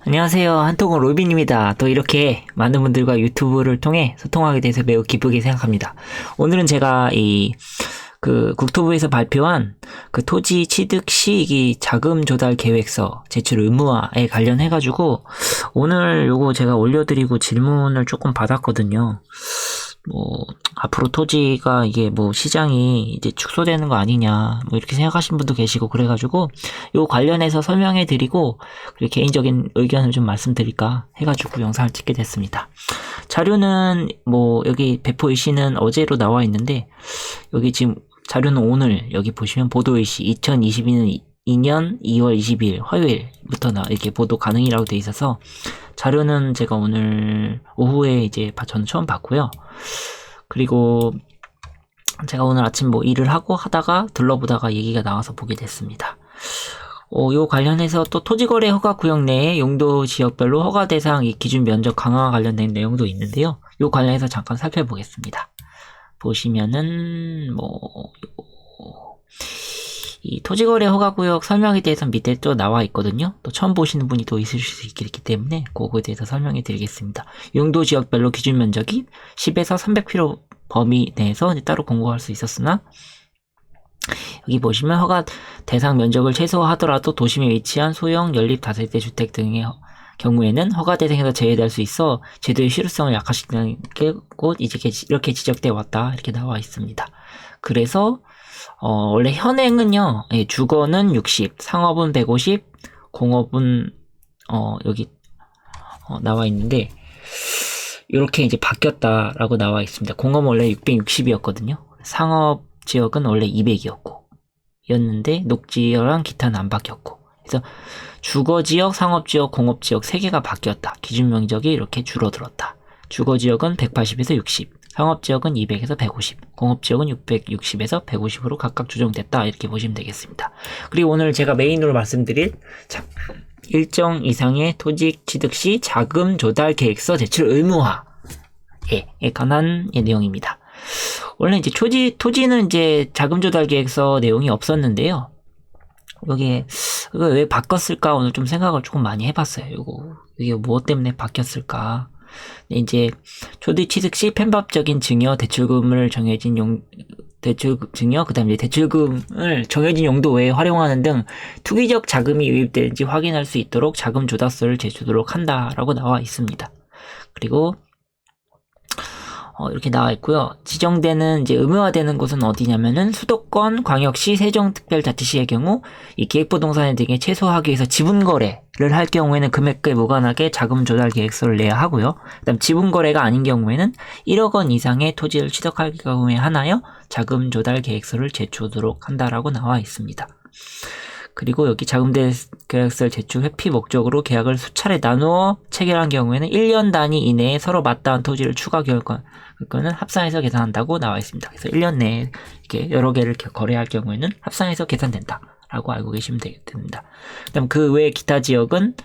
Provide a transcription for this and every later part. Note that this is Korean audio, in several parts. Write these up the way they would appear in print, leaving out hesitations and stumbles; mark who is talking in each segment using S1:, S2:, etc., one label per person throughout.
S1: 안녕하세요. 한통은 로빈입니다. 또 이렇게 많은 분들과 유튜브를 통해 소통하게 돼서 매우 기쁘게 생각합니다. 오늘은 제가 국토부에서 발표한 그 토지 취득 시기 자금 조달 계획서 제출 의무화에 관련해가지고 오늘 요거 제가 올려드리고 질문을 조금 받았거든요. 앞으로 토지가 이게 시장이 이제 축소되는 거 아니냐, 이렇게 생각하시는 분도 계시고, 그래가지고, 요 관련해서 설명해드리고, 그리고 개인적인 의견을 좀 말씀드릴까 해가지고 영상을 찍게 됐습니다. 자료는, 여기 배포일시는 어제로 나와 있는데, 여기 지금 자료는 오늘, 여기 보시면 보도일시 2022년 2월 22일 화요일부터 이렇게 보도 가능이라고 돼 있어서, 자료는 제가 오늘 오후에 이제 저는 처음 봤고요. 그리고 제가 오늘 아침 일을 하다가 둘러보다가 얘기가 나와서 보게 됐습니다. 요 관련해서 또 토지거래 허가 구역 내에 용도 지역별로 허가 대상 기준 면적 강화와 관련된 내용도 있는데요. 요 관련해서 잠깐 살펴보겠습니다. 보시면은 이 토지거래 허가구역 설명에 대해서 밑에 또 나와 있거든요. 또 처음 보시는 분이 또 있을 수 있기 때문에 그거에 대해서 설명해 드리겠습니다. 용도 지역별로 기준 면적이 10에서 300km 범위 내에서 따로 공고할 수 있었으나 여기 보시면 허가 대상 면적을 최소화하더라도 도심에 위치한 소형 연립 다세대 주택 등의 경우에는 허가 대상에서 제외될 수 있어 제도의 실효성을 약화시키는 게 곧 이렇게 지적되어 왔다, 이렇게 나와 있습니다. 그래서 원래 현행은요, 주거는 60, 상업은 150, 공업은 여기 나와 있는데 이렇게 이제 바뀌었다라고 나와 있습니다. 공업은 원래 660이었거든요. 상업 지역은 원래 200이었고 였는데 녹지역랑 기타는 안 바뀌었고, 그래서 주거지역, 상업지역, 공업지역 3개가 바뀌었다. 기준 면적이 이렇게 줄어들었다. 주거지역은 180에서 60, 상업지역은 200에서 150, 공업지역은 660에서 150으로 각각 조정됐다, 이렇게 보시면 되겠습니다. 그리고 오늘 제가 메인으로 말씀드릴 일정 이상의 토지 취득 시 자금 조달 계획서 제출 의무화에 관한 내용입니다. 원래 이제 토지는 이제 자금 조달 계획서 내용이 없었는데요. 이거 왜 바꿨을까 오늘 좀 생각을 조금 많이 해봤어요. 이게 무엇 때문에 바뀌었을까? 이제 토지 취득 시 편법적인 증여, 대출금을 정해진 대출증여, 그 다음에 대출금을 정해진 용도 외에 활용하는 등 투기적 자금이 유입되는지 확인할 수 있도록 자금 조달서를 제출하도록 한다라고 나와 있습니다. 그리고 이렇게 나와 있고요. 지정되는 이제 의무화되는 곳은 어디냐면은 수도권, 광역시, 세종특별자치시의 경우 이 기획부동산 등에 최소화하기 위해서 지분거래를 할 경우에는 금액에 무관하게 자금 조달 계획서를 내야 하고요. 그다음 지분거래가 아닌 경우에는 1억 원 이상의 토지를 취득할 경우에 하나여 자금 조달 계획서를 제출하도록 한다라고 나와 있습니다. 그리고 여기 자금 계획서를 제출 회피 목적으로 계약을 수차례 나누어 체결한 경우에는 1년 단위 이내에 서로 맞닿은 토지를 추가 결과는 합산해서 계산한다고 나와 있습니다. 그래서 1년 내에 이렇게 여러 개를 거래할 경우에는 합산해서 계산된다라고 알고 계시면 됩니다. 그다음 그 외 기타 지역은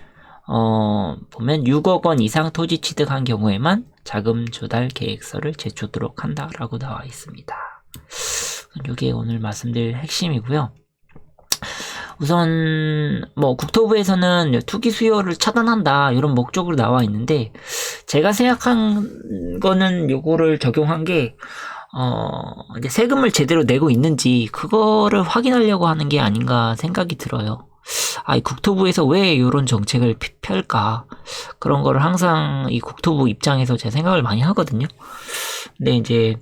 S1: 보면 6억 원 이상 토지 취득한 경우에만 자금 조달 계획서를 제출하도록 한다라고 나와 있습니다. 이게 오늘 말씀드릴 핵심이고요. 우선 국토부에서는 투기 수요를 차단한다, 이런 목적으로 나와 있는데 제가 생각한 거는 요거를 적용한 게 이제 세금을 제대로 내고 있는지 그거를 확인하려고 하는 게 아닌가 생각이 들어요. 이 국토부에서 왜 이런 정책을 펼까, 그런 거를 항상 이 국토부 입장에서 제 생각을 많이 하거든요. 근데 이제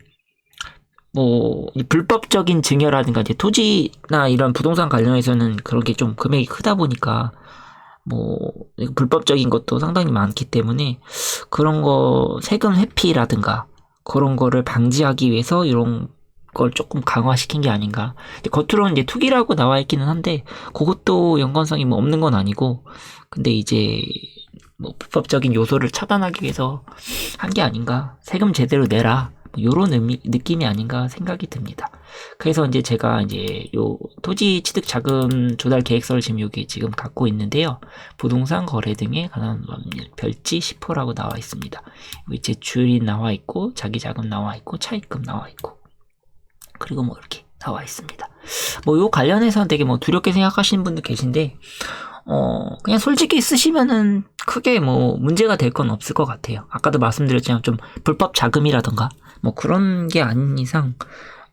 S1: 이 불법적인 증여라든가 이제 토지나 이런 부동산 관련해서는 그렇게 좀 금액이 크다 보니까 불법적인 것도 상당히 많기 때문에 그런 거 세금 회피라든가 그런 거를 방지하기 위해서 이런 걸 조금 강화시킨 게 아닌가. 겉으로는 이제 투기라고 나와 있기는 한데 그것도 연관성이 없는 건 아니고, 근데 이제 불법적인 요소를 차단하기 위해서 한 게 아닌가. 세금 제대로 내라, 요런 느낌이 아닌가 생각이 듭니다. 그래서 이제 제가 이제 요 토지 취득 자금 조달 계획서를 지금 갖고 있는데요. 부동산 거래 등에 관한 별지 10호라고 나와 있습니다. 여기 제출이 나와 있고, 자기 자금 나와 있고, 차입금 나와 있고, 그리고 이렇게 나와 있습니다. 요 관련해서 되게 두렵게 생각하시는 분들 계신데, 그냥 솔직히 쓰시면은 크게 뭐 문제가 될 건 없을 것 같아요. 아까도 말씀드렸지만 좀 불법 자금이라던가 뭐 그런 게 아닌 이상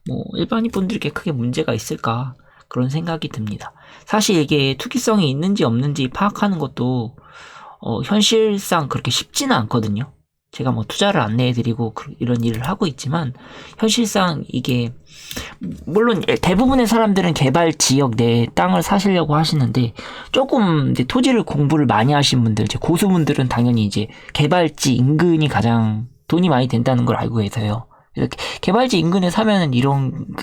S1: 뭐 일반인 분들께 크게 문제가 있을까 그런 생각이 듭니다. 사실 이게 투기성이 있는지 없는지 파악하는 것도 현실상 그렇게 쉽지는 않거든요. 제가 뭐 투자를 안내해드리고 이런 일을 하고 있지만 현실상 이게 물론 대부분의 사람들은 개발 지역 내에 땅을 사시려고 하시는데 조금 이제 토지를 공부를 많이 하신 분들, 이제 고수분들은 당연히 이제 개발지 인근이 가장 돈이 많이 된다는 걸 알고 계세요. 그래서 개발지 인근에 사면은 이런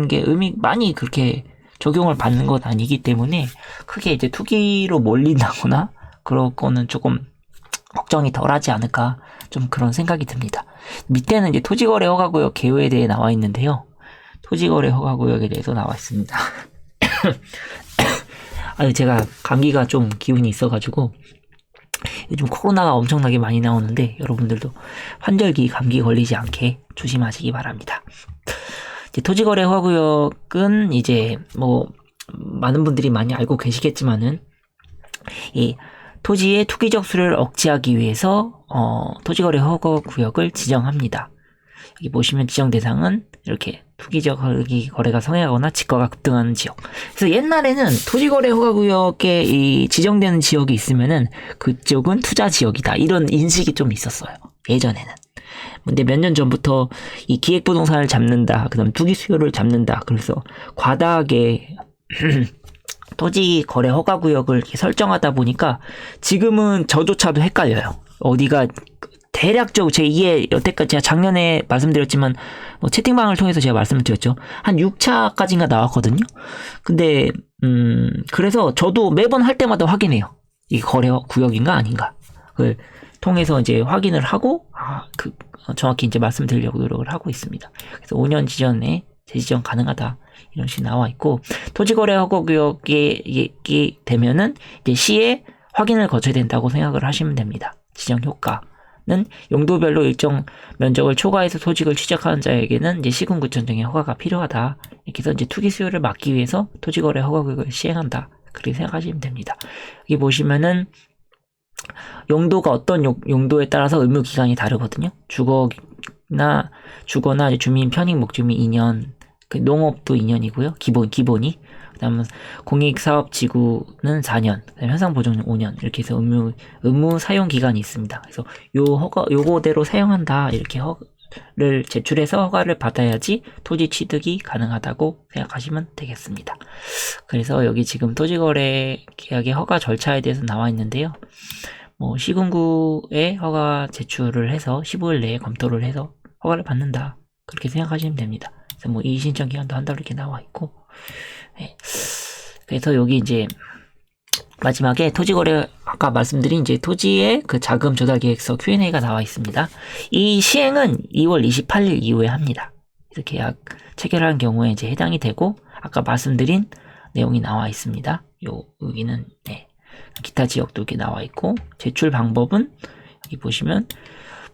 S1: 게 많이 그렇게 적용을 받는 건 아니기 때문에 크게 이제 투기로 몰린다거나 그럴 거는 조금 걱정이 덜하지 않을까 좀 그런 생각이 듭니다. 밑에는 이제 토지거래 허가구역 개요에 대해 나와 있는데요. 토지거래 허가구역에 대해서 나와 있습니다. 아유, 제가 감기가 좀 기운이 있어가지고 요즘 코로나가 엄청나게 많이 나오는데 여러분들도 환절기 감기 걸리지 않게 조심하시기 바랍니다. 이제 토지거래 허가구역은 이제 뭐 많은 분들이 많이 알고 계시겠지만은 이 토지의 투기적 수를 억제하기 위해서 토지거래 허가구역을 지정합니다. 여기 보시면 지정 대상은 이렇게 투기적 거래가 성행하거나 지가가 급등하는 지역. 그래서 옛날에는 토지거래 허가구역에 이 지정되는 지역이 있으면은 그쪽은 투자 지역이다 이런 인식이 좀 있었어요. 예전에는. 근데 몇 년 전부터 이 기획부동산을 잡는다, 그다음 투기 수요를 잡는다. 그래서 과다하게 토지 거래 허가 구역을 이렇게 설정하다 보니까 지금은 저조차도 헷갈려요. 어디가 대략적으로 이게 여태까지 제가 작년에 말씀드렸지만 채팅방을 통해서 제가 말씀을 드렸죠. 한 6차까지인가 나왔거든요. 근데 그래서 저도 매번 할 때마다 확인해요. 이게 거래 구역인가 아닌가. 그걸 통해서 이제 확인을 하고 정확히 이제 말씀드리려고 노력을 하고 있습니다. 그래서 5년 지전에 재지정 가능하다. 이런 식으로 나와 있고, 토지거래 허가구역이 되면은 이제 시에 확인을 거쳐야 된다고 생각을 하시면 됩니다. 지정 효과는 용도별로 일정 면적을 초과해서 소직을 취득하는 자에게는 이제 시군구청장의 허가가 필요하다. 이렇게 해서 이제 투기 수요를 막기 위해서 토지거래 허가구역을 시행한다. 그렇게 생각하시면 됩니다. 여기 보시면은 용도가 어떤 용도에 따라서 의무 기간이 다르거든요. 주거나 주민 편익 목적이 2년, 농업도 2년이고요. 기본이. 그다음에 공익사업지구는 4년, 그다음에 현상보존 5년 이렇게 해서 의무 사용 기간이 있습니다. 그래서 요거대로 사용한다 이렇게 허가를 제출해서 허가를 받아야지 토지 취득이 가능하다고 생각하시면 되겠습니다. 그래서 여기 지금 토지거래 계약의 허가 절차에 대해서 나와 있는데요. 뭐 시군구에 허가 제출을 해서 15일 내에 검토를 해서 허가를 받는다 그렇게 생각하시면 됩니다. 그래서 뭐 이의 신청 기간도 한 달 이렇게 나와 있고, 네. 그래서 여기 이제 마지막에 토지거래 아까 말씀드린 이제 토지의 그 자금 조달 계획서 Q&A가 나와 있습니다. 이 시행은 2월 28일 이후에 합니다. 그래서 계약 체결한 경우에 이제 해당이 되고 아까 말씀드린 내용이 나와 있습니다. 여기는 네. 기타 지역도 이렇게 나와 있고, 제출 방법은 여기 보시면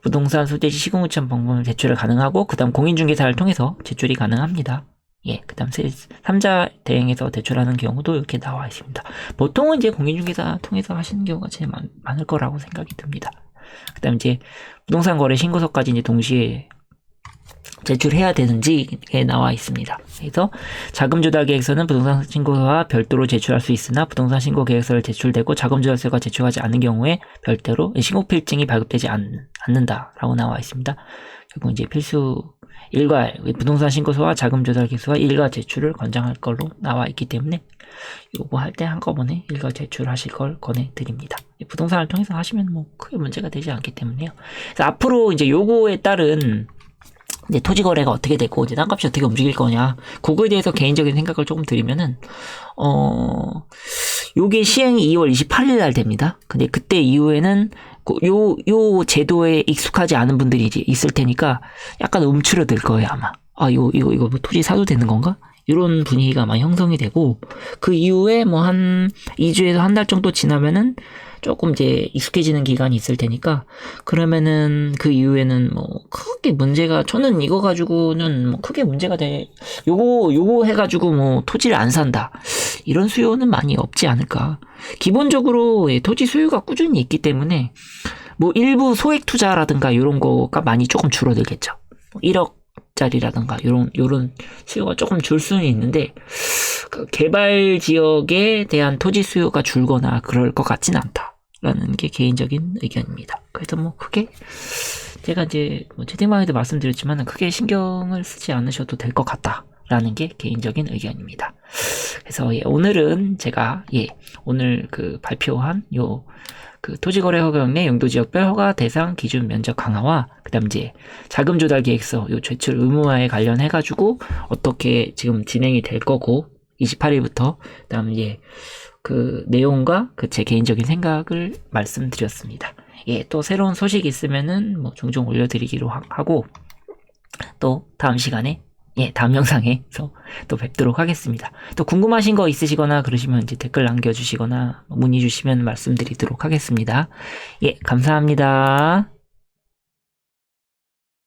S1: 부동산 소재지 시공구청 방법을 제출을 가능하고, 그 다음 공인중개사를 통해서 제출이 가능합니다. 예, 그 다음 3자 대행해서 제출하는 경우도 이렇게 나와 있습니다. 보통은 이제 공인중개사 통해서 하시는 경우가 제일 많을 거라고 생각이 듭니다. 그 다음 이제 부동산 거래 신고서까지 이제 동시에 제출해야 되는지에 나와 있습니다. 그래서 자금조달계획서는 부동산 신고서와 별도로 제출할 수 있으나 부동산 신고계획서를 제출되고 자금조달서가 제출하지 않는 경우에 별도로 신고필증이 발급되지 않는다라고 나와 있습니다. 결국 이제 필수 일괄 부동산 신고서와 자금조달계획서와 일괄 제출을 권장할 걸로 나와 있기 때문에 요거 할 때 한꺼번에 일괄 제출하실 걸 권해드립니다. 부동산을 통해서 하시면 뭐 크게 문제가 되지 않기 때문에요. 그래서 앞으로 이제 요거에 따른 이제 토지 거래가 어떻게 되고 이제 땅값이 어떻게 움직일 거냐, 그거에 대해서 개인적인 생각을 조금 드리면은 요게 시행이 2월 28일 날 됩니다. 근데 그때 이후에는 요 제도에 익숙하지 않은 분들이 이제 있을 테니까 약간 움츠러들 거예요, 아마. 이거 뭐 토지 사도 되는 건가? 이런 분위기가 많이 형성이 되고, 그 이후에 뭐 한 2주에서 한 달 정도 지나면은 조금 이제 익숙해지는 기간이 있을 테니까, 그러면은 그 이후에는 뭐 크게 문제가, 저는 이거 가지고는 뭐 크게 문제가 요거 해가지고 뭐 토지를 안 산다, 이런 수요는 많이 없지 않을까. 기본적으로 토지 수요가 꾸준히 있기 때문에 뭐 일부 소액 투자라든가 이런 거가 많이 조금 줄어들겠죠. 1억짜리라든가 요런 수요가 조금 줄 수는 있는데, 그 개발 지역에 대한 토지 수요가 줄거나 그럴 것 같진 않다라는 게 개인적인 의견입니다. 그래서 뭐 크게 제가 이제 뭐 채팅방에도 말씀드렸지만 크게 신경을 쓰지 않으셔도 될 것 같다라는 게 개인적인 의견입니다. 그래서 오늘은 제가 오늘 그 발표한 그 토지거래 허가령 내 용도지역별 허가 대상 기준 면적 강화와 그다음 이제 자금 조달 계획서 제출 의무화에 관련해가지고 어떻게 지금 진행이 될 거고 28일부터 그다음 이제 그 내용과 그 제 개인적인 생각을 말씀드렸습니다. 또 새로운 소식 있으면은 뭐 종종 올려드리기로 하고, 또 다음 시간에 다음 영상에서 또 뵙도록 하겠습니다. 또 궁금하신 거 있으시거나 그러시면 이제 댓글 남겨주시거나 문의 주시면 말씀드리도록 하겠습니다. 감사합니다.